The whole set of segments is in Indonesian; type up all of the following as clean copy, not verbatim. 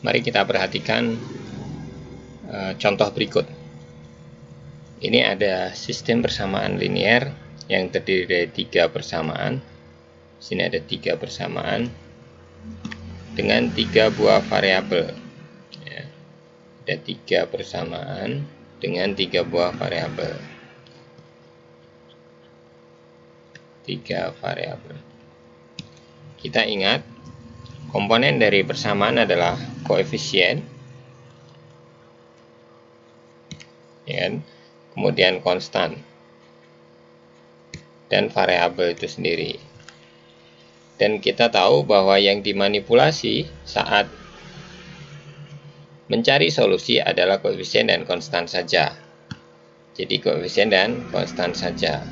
Mari kita perhatikan contoh berikut. Ini ada sistem persamaan linear yang terdiri dari 3 persamaan. Sini ada 3 persamaan dengan 3 buah variabel. Ya, ada 3 persamaan dengan 3 buah variabel. 3 variabel. Kita ingat, komponen dari persamaan adalah koefisien, ya kan? Kemudian konstan dan variabel itu sendiri. Dan kita tahu bahwa yang dimanipulasi saat mencari solusi adalah koefisien dan konstan saja. Jadi koefisien dan konstan saja.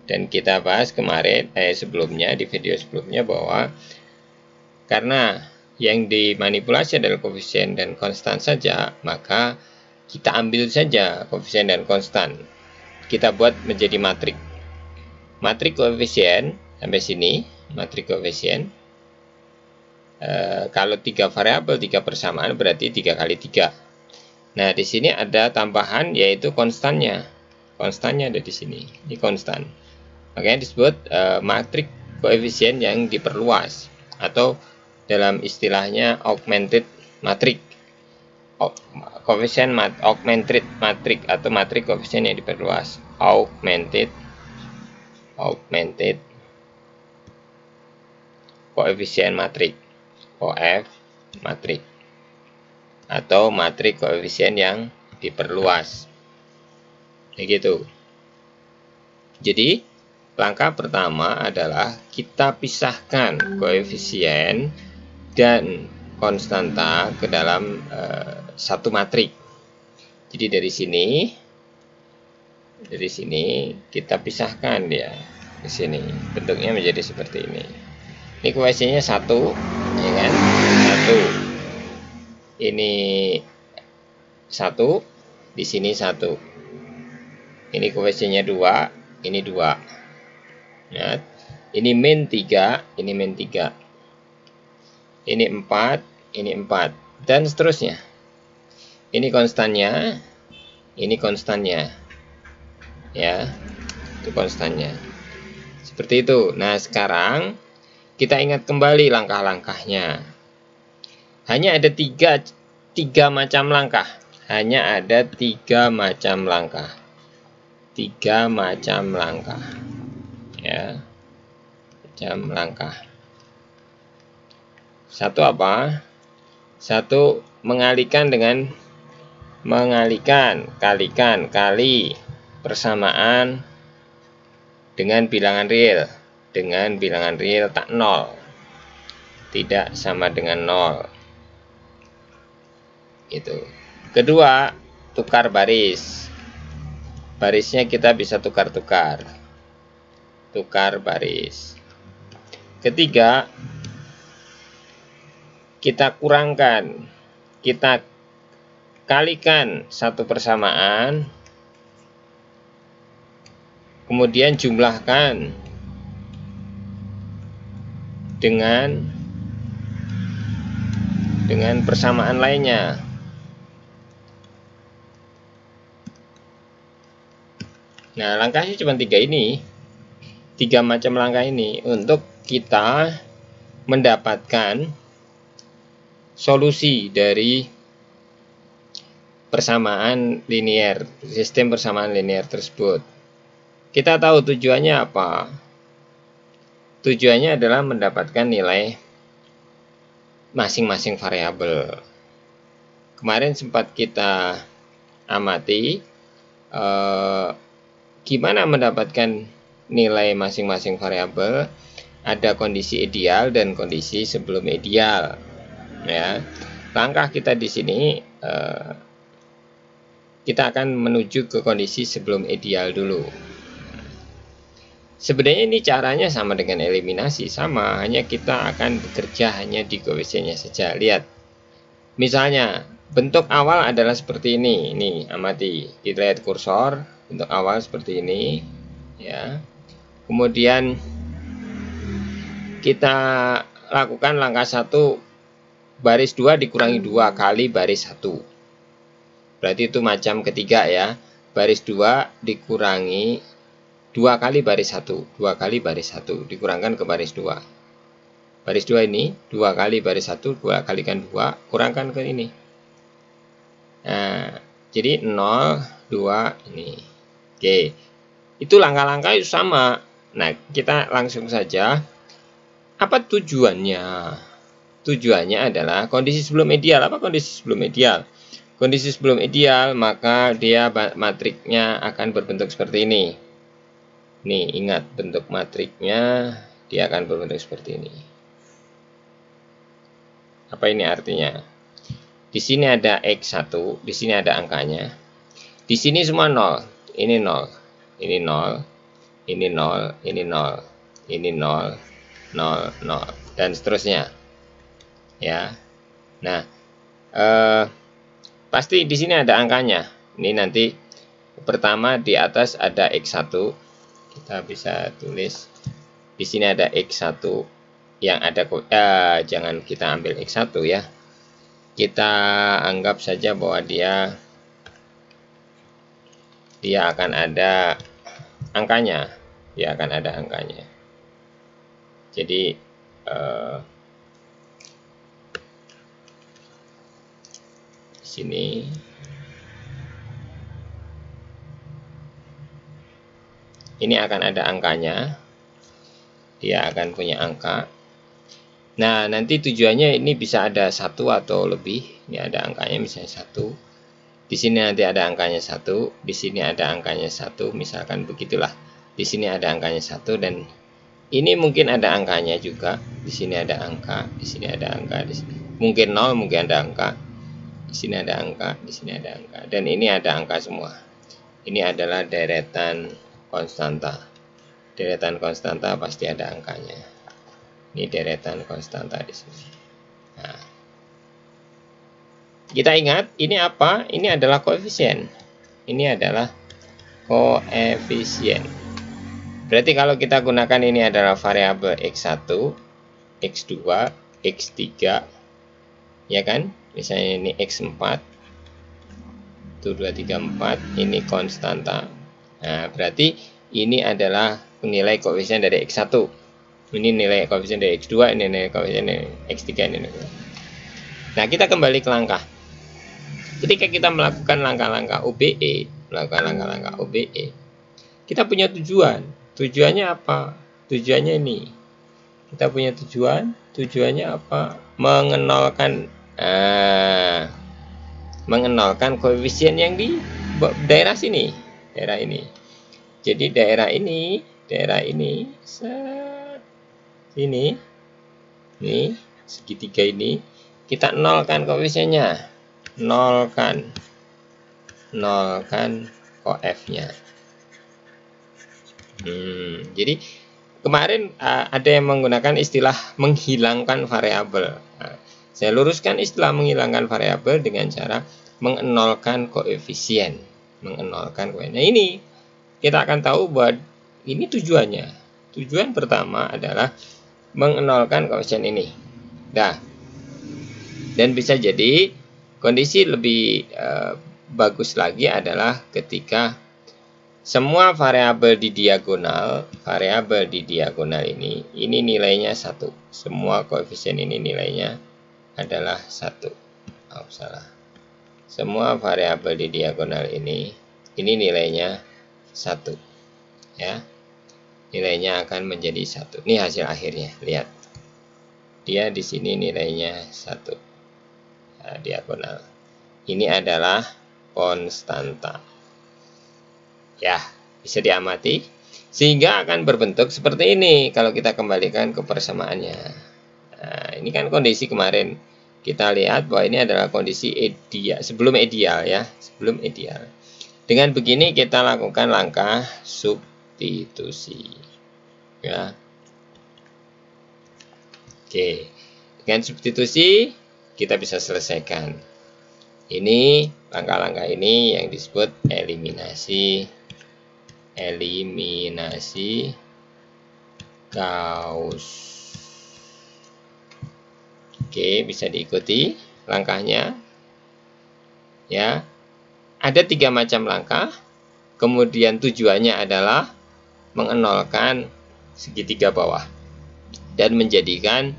Dan kita bahas kemarin sebelumnya di video sebelumnya bahwa karena yang dimanipulasi adalah koefisien dan konstan saja, maka kita ambil saja koefisien dan konstan. Kita buat menjadi matrik. Matrik koefisien sampai sini, matrik koefisien. Kalau 3 variabel, 3 persamaan berarti 3 kali 3. Nah, di sini ada tambahan yaitu konstannya. Konstannya ada di sini. Ini konstan. Makanya disebut matrik koefisien yang diperluas atau dalam istilahnya augmented matrix. Koefisien augmented matrix atau matrik koefisien yang diperluas. Augmented koefisien matrix. OF matrix atau matrik koefisien yang diperluas. Begitu. Jadi langkah pertama adalah kita pisahkan koefisien dan konstanta ke dalam satu matrik. Jadi dari sini kita pisahkan dia ke sini. Bentuknya menjadi seperti ini. Ini koefisiennya 1, ya kan? 1. Ini 1, di sini 1. Ini koefisiennya 2, ini 2. Ya. Ini min 3, ini min 3. Ini 4, ini 4, dan seterusnya. Ini konstannya, ini konstannya. Ya, itu konstannya. Seperti itu. Nah, sekarang kita ingat kembali langkah-langkahnya. Hanya ada tiga macam langkah. Hanya ada 3 macam langkah. 3 macam langkah. Ya, macam langkah. Satu apa? Satu kalikan kali persamaan dengan bilangan real. Dengan bilangan real tak 0. Tidak sama dengan 0. Itu. Kedua, tukar baris. Barisnya kita bisa tukar-tukar. Tukar baris. Ketiga, kita kurangkan. Kita kalikan satu persamaan. Kemudian jumlahkan dengan persamaan lainnya. Nah, langkahnya cuma 3 ini. 3 macam langkah ini untuk kita mendapatkan solusi dari persamaan linear, sistem persamaan linear tersebut. Kita tahu tujuannya apa? Tujuannya adalah mendapatkan nilai masing-masing variabel. Kemarin sempat kita amati gimana mendapatkan nilai masing-masing variabel. Ada kondisi ideal dan kondisi sebelum ideal. Ya, langkah kita di sini kita akan menuju ke kondisi sebelum ideal dulu. Sebenarnya ini caranya sama dengan eliminasi, sama, hanya kita akan bekerja hanya di koefisiennya saja. Lihat, misalnya bentuk awal adalah seperti ini. Nih, amati, kita lihat kursor, bentuk awal seperti ini, ya. Kemudian kita lakukan langkah 1, baris 2 dikurangi 2 kali baris 1. Berarti itu macam ketiga ya. Baris 2 dikurangi 2 kali baris 1. 2 kali baris 1 dikurangkan ke baris 2. Baris 2 ini 2 kali baris 1, 2 kalikan 2, kurangkan ke ini. Nah, jadi 0, 2 ini. Oke. Itu langkah-langkah itu sama. Nah, kita langsung saja. Apa tujuannya? Tujuannya adalah kondisi sebelum ideal. Apa kondisi sebelum ideal? Kondisi sebelum ideal, maka dia matriknya akan berbentuk seperti ini. Nih, ingat bentuk matriknya, dia akan berbentuk seperti ini. Apa ini artinya? Di sini ada X1, di sini ada angkanya. Di sini semua 0. Ini 0, ini 0, ini 0, ini 0, ini 0, 0, 0, dan seterusnya. Ya. Nah, pasti di sini ada angkanya. Ini nanti pertama di atas ada X1. Kita bisa tulis di sini ada X1 yang ada jangan kita ambil X1 ya. Kita anggap saja bahwa dia akan ada angkanya. Dia akan ada angkanya. Jadi sini ini akan ada angkanya, dia akan punya angka. Nah, nanti tujuannya ini bisa ada 1 atau lebih. Ini ada angkanya misalnya 1. Di sini nanti ada angkanya 1, di sini ada angkanya 1, misalkan begitulah. Di sini ada angkanya 1 dan ini mungkin ada angkanya juga. Di sini ada angka, di sini ada angka, di sini mungkin 0, mungkin ada angka. Di sini ada angka, di sini ada angka, dan ini ada angka semua. Ini adalah deretan konstanta. Deretan konstanta pasti ada angkanya. Ini deretan konstanta di sini. Nah, kita ingat ini apa? Ini adalah koefisien. Ini adalah koefisien. Berarti kalau kita gunakan ini adalah variabel X1, X2, X3, ya kan? Misalnya ini X4, 1, 2, 3, 4, ini konstanta. Nah, berarti ini adalah nilai koefisien dari X1. Ini nilai koefisien dari X2, ini nilai koefisien dari X3. Ini. Nah, kita kembali ke langkah. Ketika kita melakukan langkah-langkah OBE, kita punya tujuan. Tujuannya apa? Tujuannya ini. Kita punya tujuannya apa? Mengenalkan koefisien yang di daerah sini, daerah ini. Jadi daerah ini, ini segitiga ini kita nolkan koefisiennya, nolkan koefnya. Jadi kemarin ada yang menggunakan istilah menghilangkan variabel. Saya luruskan istilah menghilangkan variabel dengan cara mengenolkan koefisien. Nah, ini kita akan tahu bahwa ini tujuannya. Tujuan pertama adalah mengenolkan koefisien ini. Nah, dan bisa jadi kondisi lebih bagus lagi adalah ketika semua variabel di diagonal ini nilainya 1. Semua koefisien ini nilainya adalah 1. Oh, salah. Semua variabel di diagonal ini nilainya 1. Ya. Nilainya akan menjadi 1. Ini hasil akhirnya, lihat. Dia di sini nilainya 1. Nah, diagonal. Ini adalah konstanta. Ya, bisa diamati sehingga akan berbentuk seperti ini kalau kita kembalikan ke persamaannya. Nah, ini kan kondisi kemarin. Kita lihat bahwa ini adalah kondisi ideal, sebelum ideal ya, sebelum ideal. Dengan begini kita lakukan langkah substitusi. Ya. Oke. Dengan substitusi kita bisa selesaikan. Ini langkah-langkah ini yang disebut eliminasi Gauss. Oke, bisa diikuti langkahnya. Ya, ada 3 macam langkah. Kemudian tujuannya adalah mengenolkan segitiga bawah dan menjadikan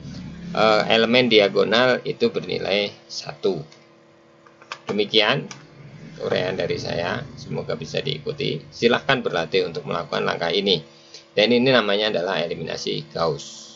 elemen diagonal itu bernilai 1. Demikian uraian dari saya, semoga bisa diikuti. Silahkan berlatih untuk melakukan langkah ini. Dan ini namanya adalah eliminasi Gauss.